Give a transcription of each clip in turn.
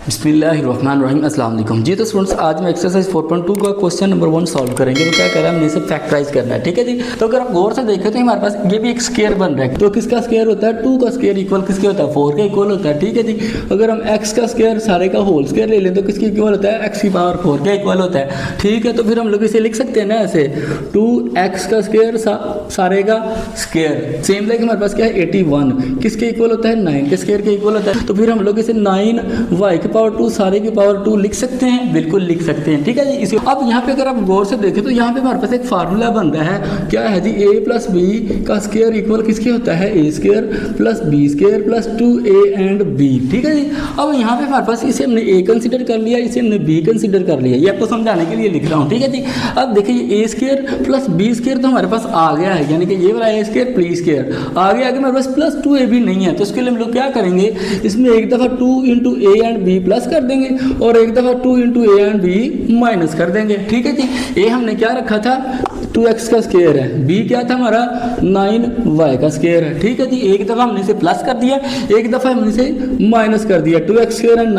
बिस्मिल्लाहिर्रहमानिर्रहीम अस्सलाम वालेकुम जी। तो स्टूडेंट्स आज मैं एक्सरसाइज 4.2 का क्वेश्चन नंबर 1 सॉल्व करेंगे। तो क्या कह रहा है, हमने इसे फैक्टराइज करना है, ठीक है जी। तो अगर आप गौर से देखें तो हमारे पास ये भी एक स्क्वायर बन रहा है। तो किसका स्क्वायर होता है, 2 का स्क्वायर इक्वल किसके होता है, 4 का इक्वल होता है, ठीक है जी। अगर हम x का स्क्वायर सारे का होल स्क्वायर ले लें तो किसके इक्वल होता है, x की पावर 4 का इक्वल होता है, ठीक है। तो फिर हम लोग इसे लिख सकते हैं ना ऐसे, 2x का स्क्वायर सारे का स्क्वायर सेम लाइक हमारे पास क्या है 81 किसके इक्वल होता है, 9 के स्क्वायर के इक्वल होता है। तो फिर हम लोग इसे 9y की पावर 2 सारे की पावर 2 लिख सकते हैं, बिल्कुल लिख सकते हैं, ठीक है जी। इसे अब यहाँ पे अगर आप गौर से देखें तो यहाँ पे हमारे पास एक फार्मूला बन रहा है, क्या है जी, a प्लस बी का स्क्वायर इक्वल किसके होता है, a square plus B square plus 2a and b, ठीक है जी। अब यहाँ पे हमारे पास इसे हमने a कंसिडर कर लिया, इसे हमने b कंसिडर कर लिया, ये आपको समझाने के लिए लिख रहा हूँ, ठीक है जी। अब देखिए a square plus b square तो हमारे पास आ गया है, यानी कि ये वाला a स्क्वायर प्ली स्क्वायर आगे हमारे पास प्लस 2ab नहीं है। तो इसके लिए हम लोग क्या करेंगे, इसमें एक दफ़ा 2 into a and b plus कर देंगे और एक दफ़ा 2 into a and b minus कर देंगे, ठीक है जी। a हमने क्या रखा था, 2x का स्क्वायर है, b क्या था हमारा 9y का स्क्वायर है, ठीक है जी। एक दफ़ा हमने इसे प्लस कर दिया, एक दफ़ा हमने इसे माइनस कर दिया, 2x स्क्वायर एंड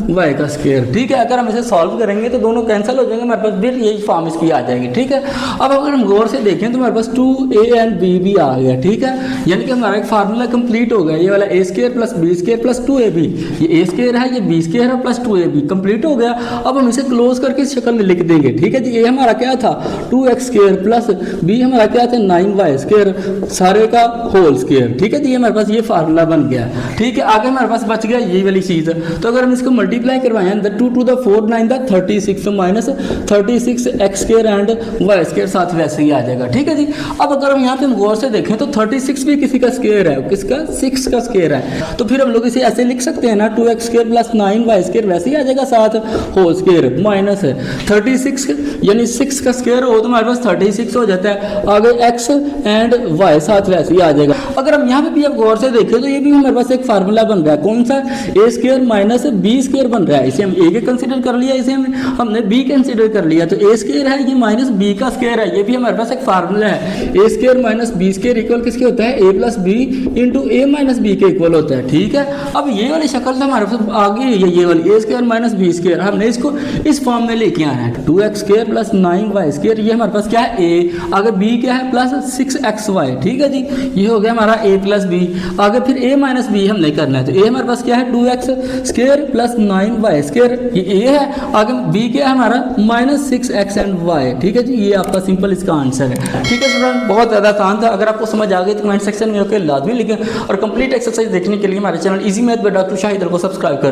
9y का स्क्वायर, ठीक है। अगर हम इसे सॉल्व करेंगे तो दोनों कैंसिल हो जाएंगे, हमारे पास फिर यही फॉर्म इसकी आ जाएगी, ठीक है। अब अगर हम गौर से देखें तो हमारे पास 2a एंड b भी आ गया, ठीक है। यानी कि हमारा एक फार्मूला कंप्लीट हो गया, ये वाला a square plus b square plus 2ab, ये a स्क्वायर है, ये b स्क्वायर है प्लस 2ab कंप्लीट हो गया। अब हम इसे क्लोज करके इस शक्ल में लिख देंगे, ठीक है जी। ये हमारा क्या था 2x स्क्वायर प्लस b हमारा क्या था 9y स्क्वायर सारे का होल स्क्वायर, ठीक है जी। हमारे पास ये फार्मूला बन गया, ठीक है। आगे हमारे पास बच गया ये वाली चीज़। तो अगर हम इसको मल्टीप्लाई करवाएं, 2 to the 4 9 the 36 minus 36 x square and y square साथ वैसे ही आ जाएगा, ठीक है जी। अब अगर हम यहाँ पे गौर से देखें तो 36 भी किसी का स्क्वायर है, किसका 6 का स्क्वायर है। तो फिर हम लोग इसे ऐसे लिख सकते हैं ना, 2x square plus 9y square वैसे ही आ जाएगा साथ होल स्क्वायर माइनस 36 यानी 6 का स्क्वायर हो तो हमारे पास 36 हो जाता है, आगे x एंड y साथ वैसे ही आ जाएगा। अगर हम यहाँ पे भी आप गौर से देखें तो ये भी हमारे पास एक फार्मूला बन रहा है, कौन सा, a square minus b square बन रहा है। इसे हम a के कंसीडर कर लिया, इसे हमने b कंसीडर कर लिया, तो a स्क्वायर है ये माइनस b का स्क्वायर है, ये भी हमारे पास एक फार्मूला है, a square minus b square equal किसके होता है, a plus b into a minus b के इक्वल होता है, ठीक है। अब ये वाली शक्ल तो हमारे पास आ गई है, ये वाली a square minus b square, हमने इसको इस फॉर्म में लेके आना है, 2x square plus 9y square, ये हमारे पास क्या है a, आगे b क्या है प्लस 6xy, ठीक है जी। ये हो गया हमारा a प्लस b, आगे फिर a माइनस b हमने करना है, तो a हमारे पास क्या है 2x square plus 9y square, ये a है, आगे b क्या है हमारा माइनस 6x एंड y, ठीक है जी। ये आपका सिंपल इसका आंसर है, ठीक है स्टूडेंट। बहुत ज़्यादा आसान था, अगर आपको समझ आ गई तो कमेंट सेक्शन में लाजमी लिखें और कंप्लीट एक्सरसाइज देखने के लिए हमारे channel easy math by doctor Shahid को सब्सक्राइब कर लें।